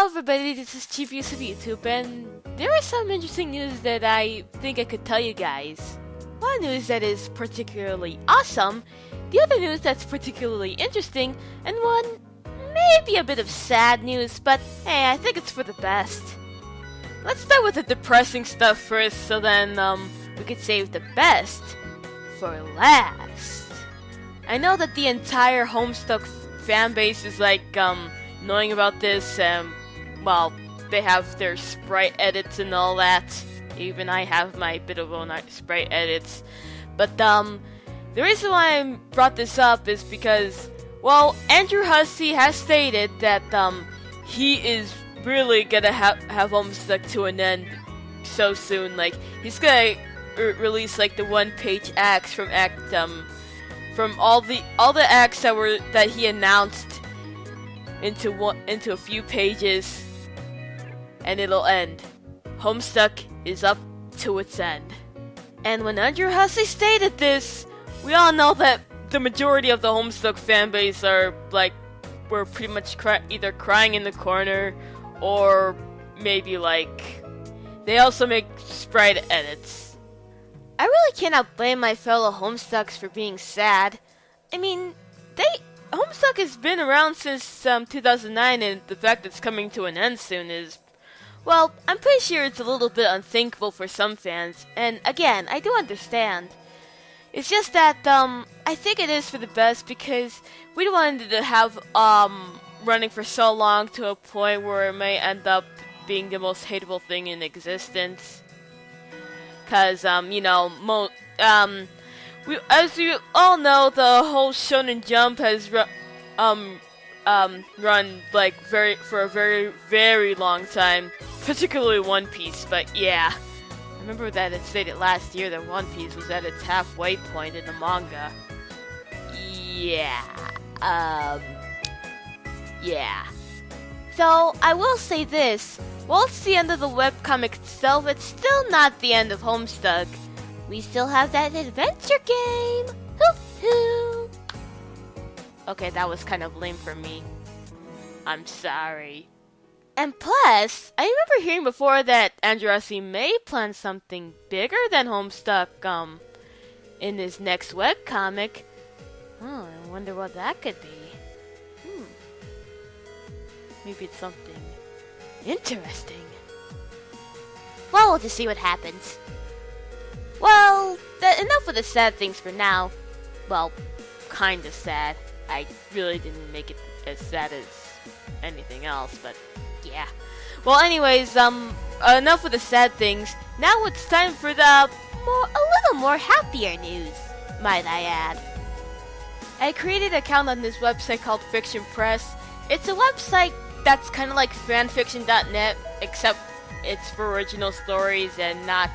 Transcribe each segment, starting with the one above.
Hello everybody, this is Chief Use of YouTube, and there is some interesting news that I think I could tell you guys. One news that is particularly awesome, the other news that's particularly interesting, and one maybe a bit of sad news, but hey, I think it's for the best. Let's start with the depressing stuff first, so then we could save the best for last. I know that the entire Homestuck fanbase is knowing about this, well, they have their sprite edits and all that. Even I have my bit of own sprite edits. But the reason why I brought this up is because, well, Andrew Hussey has stated that he is really gonna have Homestuck to an end so soon. Like, he's gonna release like the one-page acts from from all the acts that he announced into a few pages, and it'll end. Homestuck is up to its end. And when Andrew Hussey stated this, we all know that the majority of the Homestuck fanbase were pretty much either crying in the corner, or maybe they also make sprite edits. I really cannot blame my fellow Homestucks for being sad. I mean, Homestuck has been around since 2009, and the fact it's coming to an end soon is, well, I'm pretty sure it's a little bit unthinkable for some fans, and again, I do understand. It's just that, I think it is for the best, because we don't want it to have, running for so long to a point where it may end up being the most hateable thing in existence. Cause, as you all know, the whole Shonen Jump has run for a very, very long time, particularly One Piece. But yeah, I remember that it stated last year that One Piece was at its halfway point in the manga. Yeah. So I will say this: while it's the end of the webcomic itself, it's still not the end of Homestuck. We still have that adventure game! Hoo-hoo! Okay, that was kind of lame for me. I'm sorry. And plus, I remember hearing before that Andrew Hussey may plan something bigger than Homestuck, in his next webcomic. Oh, I wonder what that could be. Maybe it's something interesting. Well, we'll just see what happens. Well, enough of the sad things for now. Well, kinda sad. I really didn't make it as sad as anything else, but yeah. Well, anyways, enough of the sad things. Now it's time for a little more happier news, might I add. I created an account on this website called FictionPress. It's a website that's kind of like fanfiction.net, except it's for original stories and not,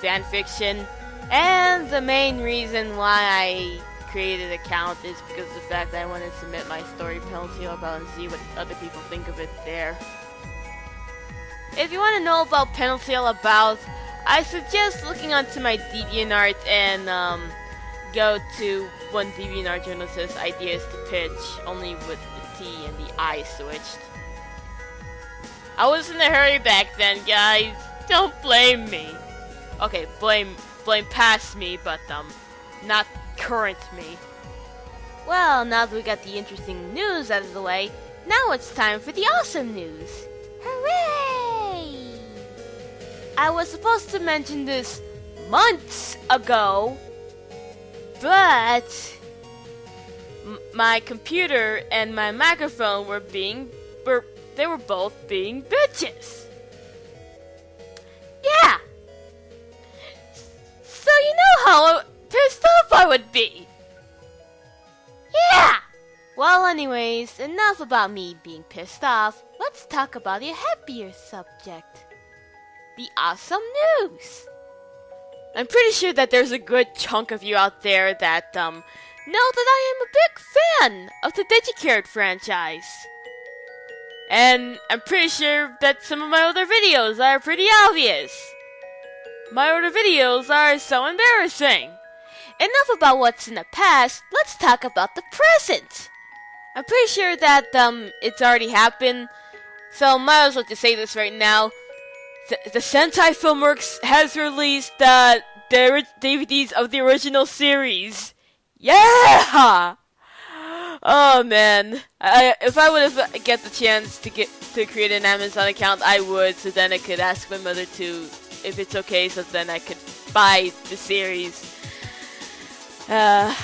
fanfiction. And the main reason why I created an account is because of the fact that I wanted to submit my story penalty about and see what other people think of it there. If you want to know about Penalty All About, I suggest looking onto my DeviantArt and go to one DeviantArt journal says ideas to pitch, only with the T and the I switched. I was in a hurry back then, guys. Don't blame me. Okay, blame past me, but not current me. Well, now that we got the interesting news out of the way, now it's time for the awesome news. Hooray! I was supposed to mention this months ago, but my computer and my microphone were both being bitches. Yeah. So you know how pissed off I would be. Yeah. Well, anyways, enough about me being pissed off. Let's talk about a happier subject. The awesome news. I'm pretty sure that there's a good chunk of you out there that know that I am a big fan of the Gi Charat franchise. And I'm pretty sure that some of my other videos are pretty obvious. My older videos are so embarrassing. Enough about what's in the past, let's talk about the present. I'm pretty sure that it's already happened, So might as well just say this right now. The Sentai Filmworks has released the DVDs of the original series. Yeah! Oh man, if I would have get the chance to create an Amazon account, I would. So then I could ask my mother to, if it's okay, so then I could buy the series. I'm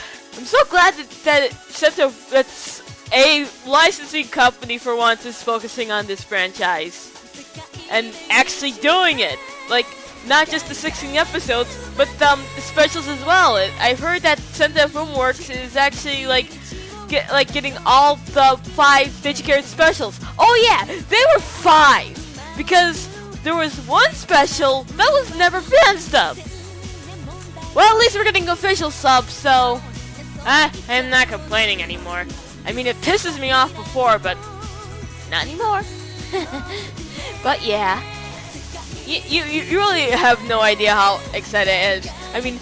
so glad that's a licensing company for once is focusing on this franchise and actually doing it. Like, not just the 16 episodes, but the specials as well. I've heard that Sentai Filmworks is actually getting all the 5 Gi Charat specials. Oh yeah, they were 5 because there was one special that was never fan sub. Well, at least we're getting official subs, so I'm not complaining anymore. I mean, it pisses me off before, but not anymore. But yeah, you really have no idea how excited it is. I mean,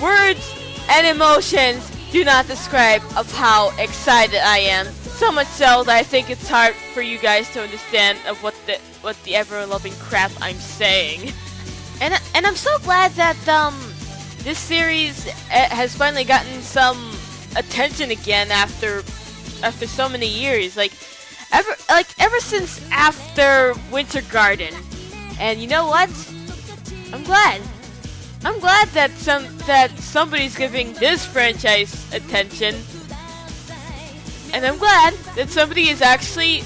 words and emotions do not describe of how excited I am. So much so that I think it's hard for you guys to understand of what the ever-loving crap I'm saying. And I'm so glad that this series has finally gotten some attention again after so many years. Ever since after Winter Garden. And you know what? I'm glad. I'm glad that somebody's giving this franchise attention. And I'm glad that somebody is actually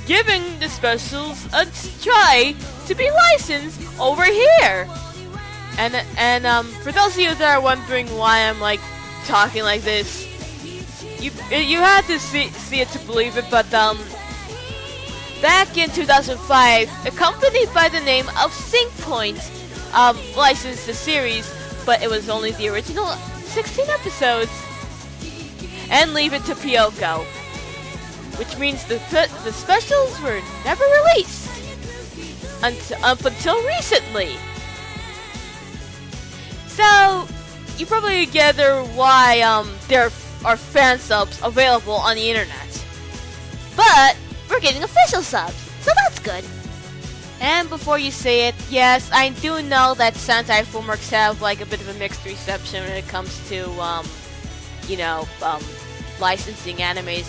giving the specials a try to be licensed over here. And for those of you that are wondering why I'm talking like this, you have to see it to believe it, but back in 2005, a company by the name of SyncPoint licensed the series, but it was only the original 16 episodes, and leave it to Pyoko, which means the specials were never released up until recently. So you probably gather why there are fan subs available on the internet, but we're getting official subs, so that's good. And before you say it, yes, I do know that Sentai Filmworks have a bit of a mixed reception when it comes to licensing animes.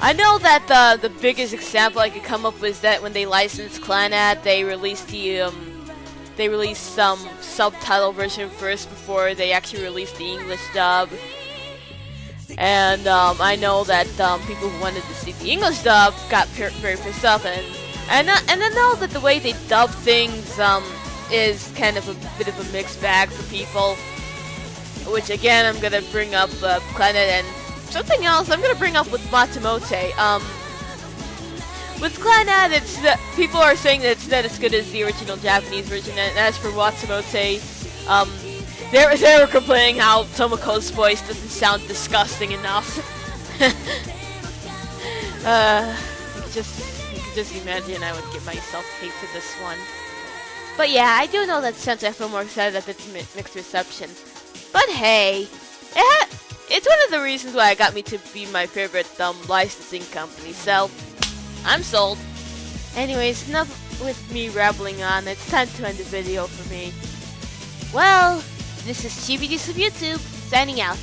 I know that the biggest example I could come up with is that when they licensed Clannad, they released some subtitle version first before they actually released the English dub. And I know that people who wanted to see the English dub got very pissed off, and I know that the way they dub things is kind of a bit of a mixed bag for people. Which again, I'm gonna bring up Clannad, and something else I'm gonna bring up with Matsumote. With Clannad, people are saying that it's not as good as the original Japanese version, and as for Matsumote, they were complaining how Tomoko's voice doesn't sound disgusting enough. You could just imagine I would give myself hate for this one. But yeah, I do know that Sentai Filmworks had a bit mixed reception. But hey, it's one of the reasons why it got me to be my favorite licensing company, so I'm sold. Anyways, enough with me rambling on. It's time to end the video for me. Well, this is CBDs of YouTube, signing out.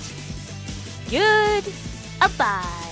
Goodbye.